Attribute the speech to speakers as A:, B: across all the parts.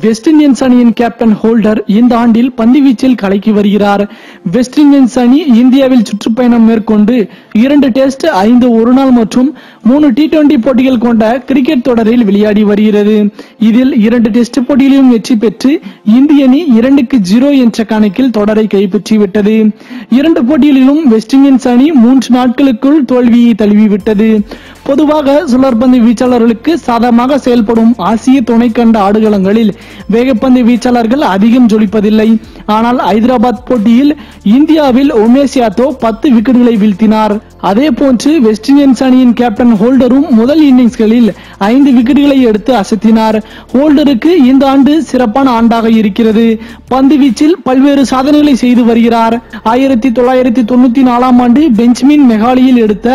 A: West Indies அணியின் captain holder இந்த ஆண்டில் பந்துவீச்சில் கலக்கி வருகிறார். வெஸ்ட் இண்டீஸ் அணி இந்தியாவில் சுற்றுப்பயணம் மேற்கொண்டு 2 டெஸ்ட், 5 ஒருநாள் மற்றும் 3 T20 போட்டிகள் கொண்ட கிரிக்கெட் தொடரில் விளையாடி வருகிறது. இதில் 2 டெஸ்ட் போட்டிகளிலும் வெற்றி பெற்று இந்திய அணி 2-0 என்ற கணக்கில் தொடரை கைப்பற்றிவிட்டது. 2 போட்டிகளிலும் வெஸ்ட் இண்டீஸ் அணி 3 நாட்களுக்குள் தோல்வியை தழுவிவிட்டது. பொதுவாக சுழற்பந்து வீச்சாளர்களுக்கு சாதகமாக செயல்படும் ஆசிய துணைக்கண்ட ஆடுகளங்களில் வேகப்பந்து வீச்சாளர்கள் அதிகம் ஜொலிப்பதில்லை. ஆனால் ஐதராபாத் போட்டியில் இந்தியாவில் உமேஷ் யாதவ் 10 விக்கெட்டுகளை வீழ்த்தினார். அதே போன்று வெஸ்ட் இண்டீஸ் அணியின் கேப்டன் ஹோல்டரும் முதல் இன்னிங்ஸ்களில் 5 விக்கெட்டுகளை எடுத்து அசத்தினார். ஹோல்டருக்கு இந்த ஆண்டு சிறப்பான ஆண்டாக இருக்கிறது. பந்து வீச்சில் பல்வேறு சாதனைகளை செய்து வருகிறார். 1994 ஆண்டு பெஞ்சமின் மெகாலியில் எடுத்த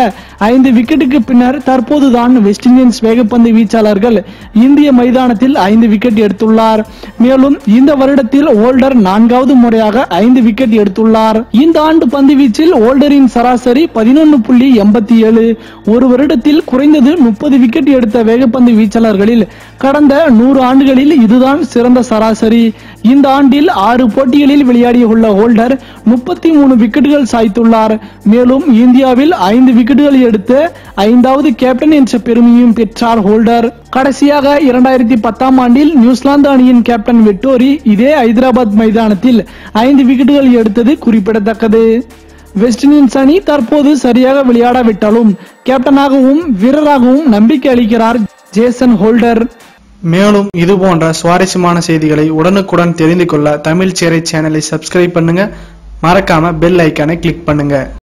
A: 5 விக்கெட்டுக்கு பின்னர் தற்போதுதான் வெஸ்ட் இண்டீஸ் வேகப்பந்து வீச்சாளர்கள் இந்திய மைதானத்தில் 5 விக்கெட் எடுத்துள்ளார். மேலும் இந்த வருடத்தில் ஹோல்டர் 4வது முறையாக 5 விக்கெட் எடுத்துள்ளார். இந்த ஆண்டு பந்து வீச்சில் ஹோல்டரின் சராசரி 11.87. ஒரு வருடத்தில் குறைந்தது 30 விக்கெட் எடுத்த வேகப்பந்து வீச்சாளர்களில் கடந்த 100 ஆண்டுகளில் இதுதான் சிறந்த சராசரி. இந்த ஆண்டில் 6 போட்டிகளில் விளையாடியுள்ள ஹோல்டர் 33 விக்கெட்டுகள் சாய்த்துள்ளார். மேலும் இந்தியாவில் 5 விக்கெட்டுகள் எடுத்து 5வது கேப்டன் என்ற பெருமையும் பெற்றார் ஹோல்டர். கடைசியாக 2010 ஆண்டில் நியூசிலாந்து அணியின் கேப்டன் வெட்டோரி இதே ஐதராபாத் மைதானத்தில் 5 விக்கெட்டுகள் எடுத்தது குறிப்பிடத்தக்கது. வெஸ்ட் இண்டீஸ் அணி தற்போது சரியாக விளையாடாவிட்டாலும் கேப்டனாகவும் வீரராகவும் நம்பிக்கை அளிக்கிறார் ஜேசன் ஹோல்டர்.
B: மேலும் இது போன்ற சுவாரஸ்யமான செய்திகளை உடனுக்குடன் தெரிந்து கொள்ள தமிழ் சேரை சேனலை சப்ஸ்கிரைப் பண்ணுங்க. மறக்காம பெல் ஐக்கானை கிளிக் பண்ணுங்க.